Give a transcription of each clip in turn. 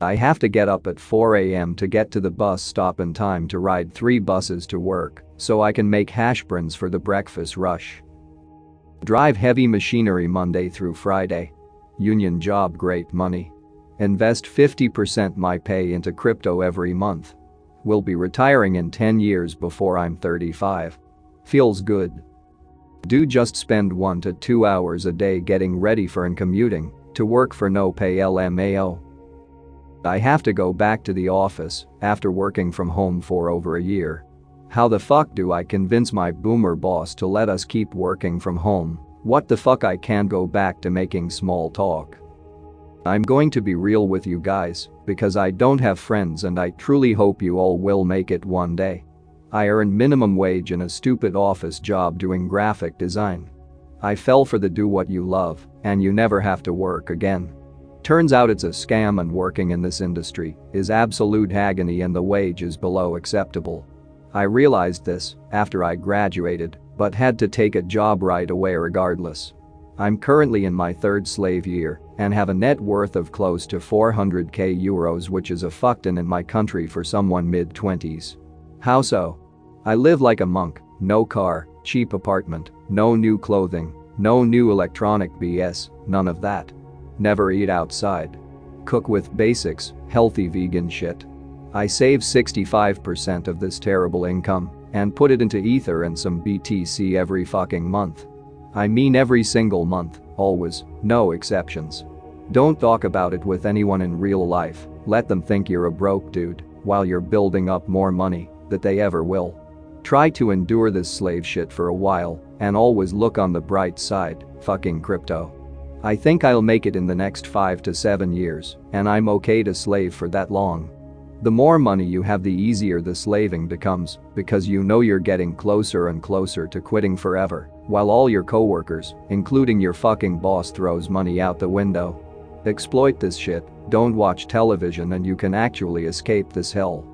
I have to get up at 4 a.m. to get to the bus stop in time to ride 3 buses to work so I can make hash browns for the breakfast rush. Drive heavy machinery Monday through Friday. Union job, great money. Invest 50% my pay into crypto every month. Will be retiring in 10 years before I'm 35. Feels good. Do just spend 1 to 2 hours a day getting ready for and commuting to work for no pay LMAO. I have to go back to the office after working from home for over a year. How the fuck do I convince my boomer boss to let us keep working from home? What the fuck, I can't go back to making small talk. I'm going to be real with you guys because I don't have friends and I truly hope you all will make it one day. I earned minimum wage in a stupid office job doing graphic design. I fell for the do what you love and you never have to work again. Turns out it's a scam and working in this industry is absolute agony and the wage is below acceptable. I realized this after I graduated but had to take a job right away regardless. I'm currently in my 3rd slave year and have a net worth of close to 400k euros, which is a fuck ton in my country for someone mid-20s. How so? I live like a monk, no car, cheap apartment, no new clothing, no new electronic BS, none of that. Never eat outside. Cook with basics, healthy vegan shit. I save 65% of this terrible income and put it into Ether and some BTC every fucking month. I mean every single month, always, no exceptions. Don't talk about it with anyone in real life, let them think you're a broke dude while you're building up more money that they ever will. Try to endure this slave shit for a while and always look on the bright side, fucking crypto. I think I'll make it in the next 5 to 7 years and I'm okay to slave for that long. The more money you have, the easier the slaving becomes because you know you're getting closer and closer to quitting forever while all your coworkers, including your fucking boss, throws money out the window. Exploit this shit, don't watch television and you can actually escape this hell.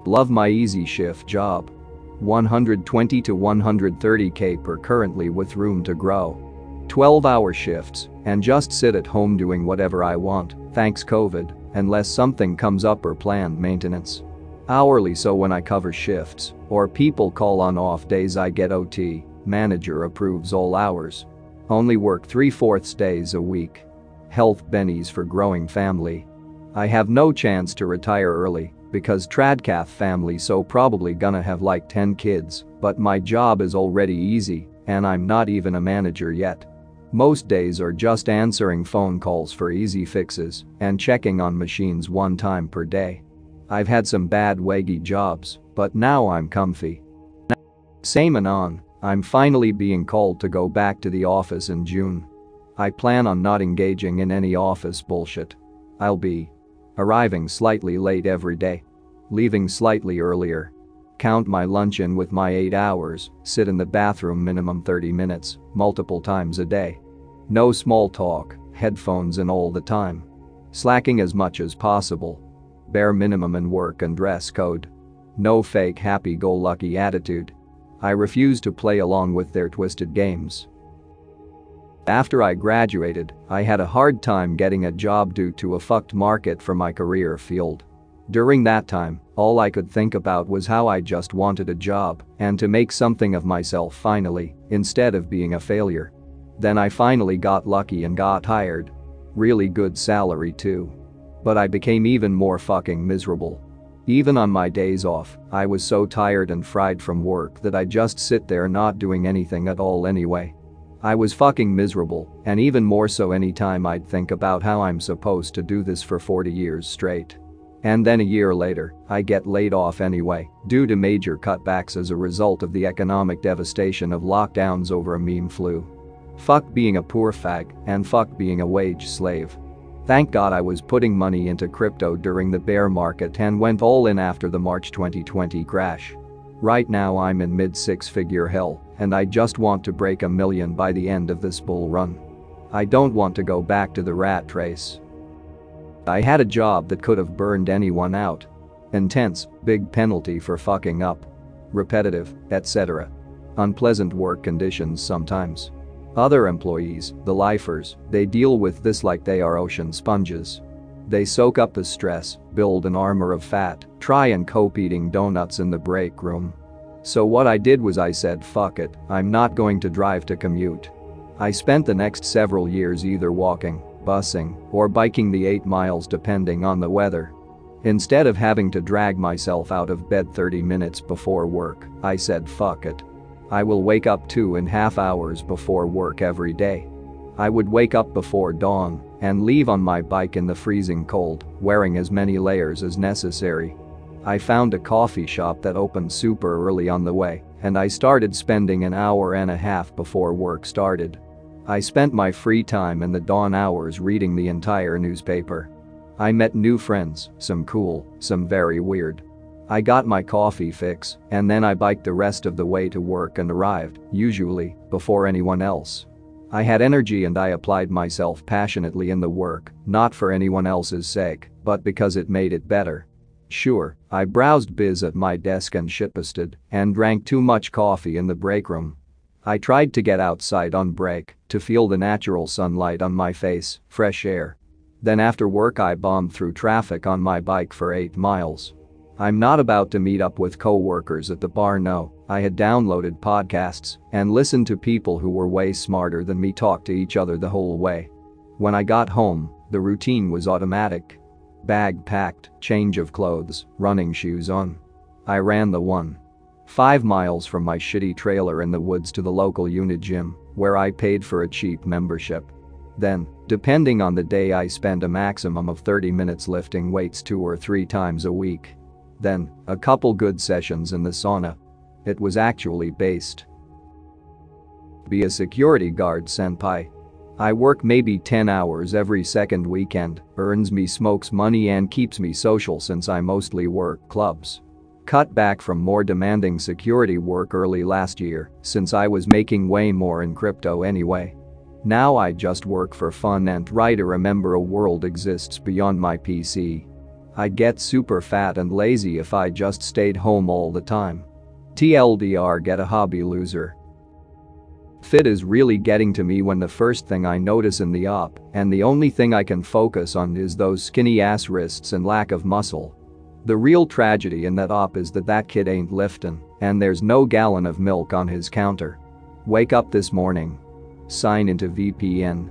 Love my easy shift job. 120 to 130k per currently with room to grow. 12-hour shifts and just sit at home doing whatever I want, thanks COVID, unless something comes up or planned maintenance. Hourly, so when I cover shifts or people call on off days I get OT, manager approves all hours. Only work 3/4 days a week. Health bennies for growing family. I have no chance to retire early because tradcath family, so probably gonna have like 10 kids, but my job is already easy and I'm not even a manager yet. Most days are just answering phone calls for easy fixes and checking on machines 1 time per day. I've had some bad Wagie jobs, but now I'm comfy. Same anon, I'm finally being called to go back to the office in June. I plan on not engaging in any office bullshit. I'll be arriving slightly late every day, leaving slightly earlier, count my lunch in with my 8 hours, sit in the bathroom minimum 30 minutes, multiple times a day. No small talk, headphones in all the time. Slacking as much as possible. Bare minimum in work and dress code. No fake happy-go-lucky attitude. I refuse to play along with their twisted games. After I graduated, I had a hard time getting a job due to a fucked market for my career field. During that time, all I could think about was how I just wanted a job and to make something of myself finally, instead of being a failure. Then I finally got lucky and got hired. Really good salary too. But I became even more fucking miserable. Even on my days off, I was so tired and fried from work that I just sit there not doing anything at all anyway. I was fucking miserable, and even more so anytime I'd think about how I'm supposed to do this for 40 years straight. And then a year later, I get laid off anyway, due to major cutbacks as a result of the economic devastation of lockdowns over a meme flu. Fuck being a poor fag, and fuck being a wage slave. Thank God I was putting money into crypto during the bear market and went all in after the March 2020 crash. Right now I'm in mid-6-figure hell, and I just want to break $1 million by the end of this bull run. I don't want to go back to the rat race. I had a job that could have burned anyone out. Intense, big penalty for fucking up. Repetitive, etc. Unpleasant work conditions sometimes. Other employees, the lifers, they deal with this like they are ocean sponges. They soak up the stress, build an armor of fat, try and cope eating donuts in the break room. So what I did was I said fuck it, I'm not going to drive to commute. I spent the next several years either walking, busing, or biking the 8 miles depending on the weather. Instead of having to drag myself out of bed 30 minutes before work, I said fuck it. I will wake up 2.5 hours before work every day. I would wake up before dawn and leave on my bike in the freezing cold, wearing as many layers as necessary. I found a coffee shop that opened super early on the way, and I started spending an hour and a half before work started. I spent my free time in the dawn hours reading the entire newspaper. I met new friends, some cool, some very weird. I got my coffee fix, and then I biked the rest of the way to work and arrived, usually, before anyone else. I had energy and I applied myself passionately in the work, not for anyone else's sake, but because it made it better. Sure, I browsed biz at my desk and shitposted, and drank too much coffee in the break room. I tried to get outside on break, to feel the natural sunlight on my face, fresh air. Then after work I bombed through traffic on my bike for 8 miles. I'm not about to meet up with co-workers at the bar, no. I had downloaded podcasts and listened to people who were way smarter than me talk to each other the whole way. When I got home, the routine was automatic. Bag packed, change of clothes, running shoes on. I ran the 1.5 miles from my shitty trailer in the woods to the local unit gym, where I paid for a cheap membership. Then, depending on the day, I spent a maximum of 30 minutes lifting weights 2 or 3 times a week. Then, a couple good sessions in the sauna. It was actually based. Be a security guard, senpai. I work maybe 10 hours every second weekend, earns me smokes money and keeps me social since I mostly work clubs. Cut back from more demanding security work early last year since I was making way more in crypto anyway. Now I just work for fun and try to remember a world exists beyond my PC. I'd get super fat and lazy if I just stayed home all the time. TLDR, get a hobby, loser. Fit is really getting to me when the first thing I notice in the op and the only thing I can focus on is those skinny ass wrists and lack of muscle. The real tragedy in that op is that kid ain't lifting and there's no gallon of milk on his counter. Wake up this morning. Sign into VPN.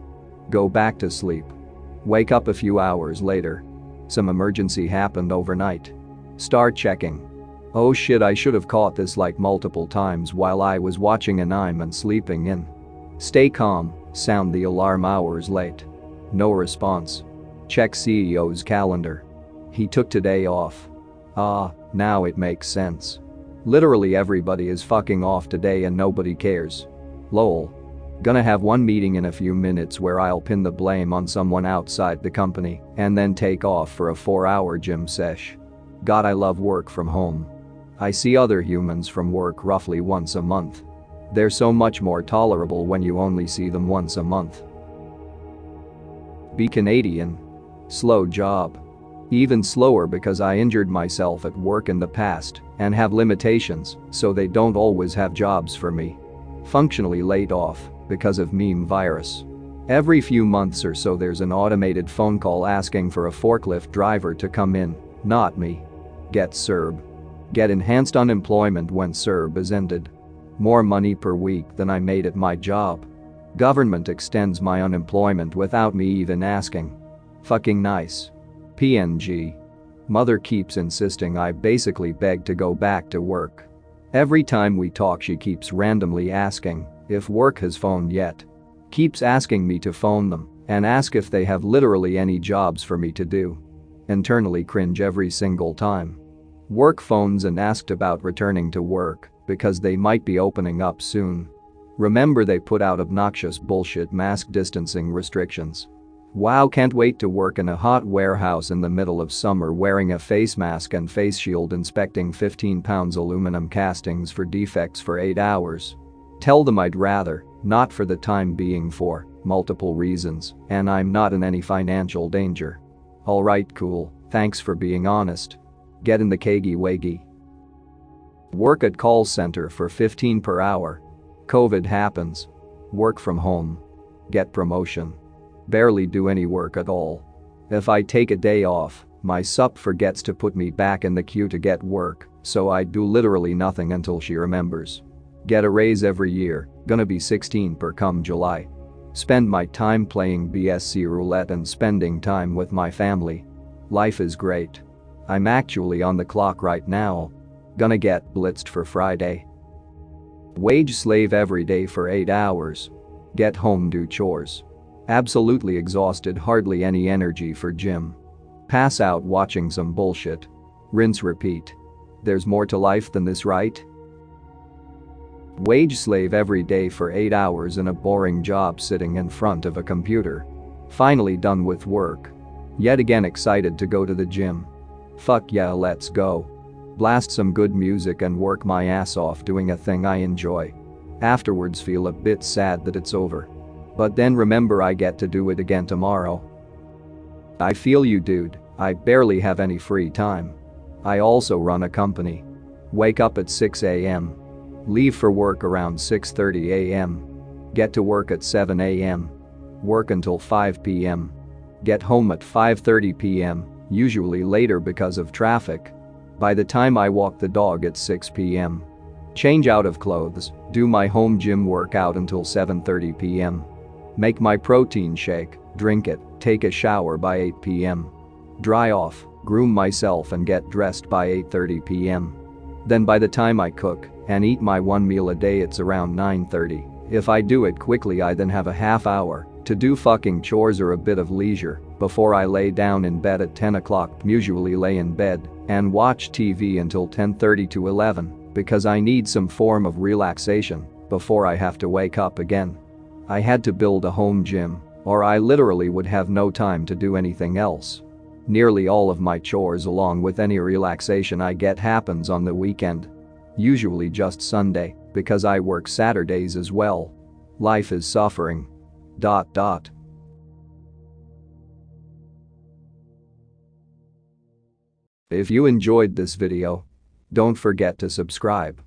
Go back to sleep. Wake up a few hours later. Some emergency happened overnight. Start checking. Oh shit, I should have caught this like multiple times while I was watching anime and sleeping in. Stay calm, sound the alarm hours late. No response. Check CEO's calendar. He took today off. Ah, now it makes sense. Literally everybody is fucking off today and nobody cares. Lol. Gonna have one meeting in a few minutes where I'll pin the blame on someone outside the company and then take off for a 4-hour gym sesh. God, I love work from home. I see other humans from work roughly once a month. They're so much more tolerable when you only see them once a month. Be Canadian. Slow job. Even slower because I injured myself at work in the past and have limitations, so they don't always have jobs for me. Functionally laid off because of meme virus. Every few months or so there's an automated phone call asking for a forklift driver to come in, not me. Get CERB. Get enhanced unemployment when CERB is ended. More money per week than I made at my job. Government extends my unemployment without me even asking. Fucking nice. PNG. Mother keeps insisting I basically beg to go back to work. Every time we talk she keeps randomly asking if work has phoned yet. Keeps asking me to phone them and ask if they have literally any jobs for me to do. Internally cringe every single time. Work phones and asked about returning to work because they might be opening up soon. Remember they put out obnoxious bullshit mask distancing restrictions. Wow, can't wait to work in a hot warehouse in the middle of summer wearing a face mask and face shield inspecting 15-pound aluminum castings for defects for 8 hours. Tell them I'd rather, not for the time being for multiple reasons, and I'm not in any financial danger. Alright, cool, thanks for being honest. Get in the Wagie. Work at call center for 15 per hour. COVID happens. Work from home. Get promotion. Barely do any work at all. If I take a day off, my sup forgets to put me back in the queue to get work, so I do literally nothing until she remembers. Get a raise every year, gonna be 16 per come July. Spend my time playing BSC roulette and spending time with my family. Life is great. I'm actually on the clock right now. Gonna get blitzed for Friday. Wage slave every day for 8 hours. Get home, do chores. Absolutely exhausted, hardly any energy for gym. Pass out watching some bullshit. Rinse repeat. There's more to life than this, right? Wage slave every day for 8 hours in a boring job sitting in front of a computer. Finally done with work. Yet again excited to go to the gym. Fuck yeah, let's go. Blast some good music and work my ass off doing a thing I enjoy. Afterwards feel a bit sad that it's over. But then remember I get to do it again tomorrow. I feel you, dude. I barely have any free time. I also run a company. Wake up at 6 a.m. Leave for work around 6:30 a.m. Get to work at 7 a.m. Work until 5 p.m. Get home at 5:30 p.m., usually later because of traffic. By the time I walk the dog at 6 p.m. Change out of clothes, do my home gym workout until 7:30 p.m. Make my protein shake, drink it, take a shower by 8 p.m. Dry off, groom myself and get dressed by 8:30 p.m. Then by the time I cook and eat my one meal a day it's around 9:30. If I do it quickly I then have a half hour to do fucking chores or a bit of leisure before I lay down in bed at 10 o'clock. Usually lay in bed and watch TV until 10:30 to 11 because I need some form of relaxation before I have to wake up again. I had to build a home gym or I literally would have no time to do anything else. Nearly all of my chores along with any relaxation I get happens on the weekend. Usually just Sunday because I work Saturdays as well. Life is suffering. ... If you enjoyed this video, don't forget to subscribe.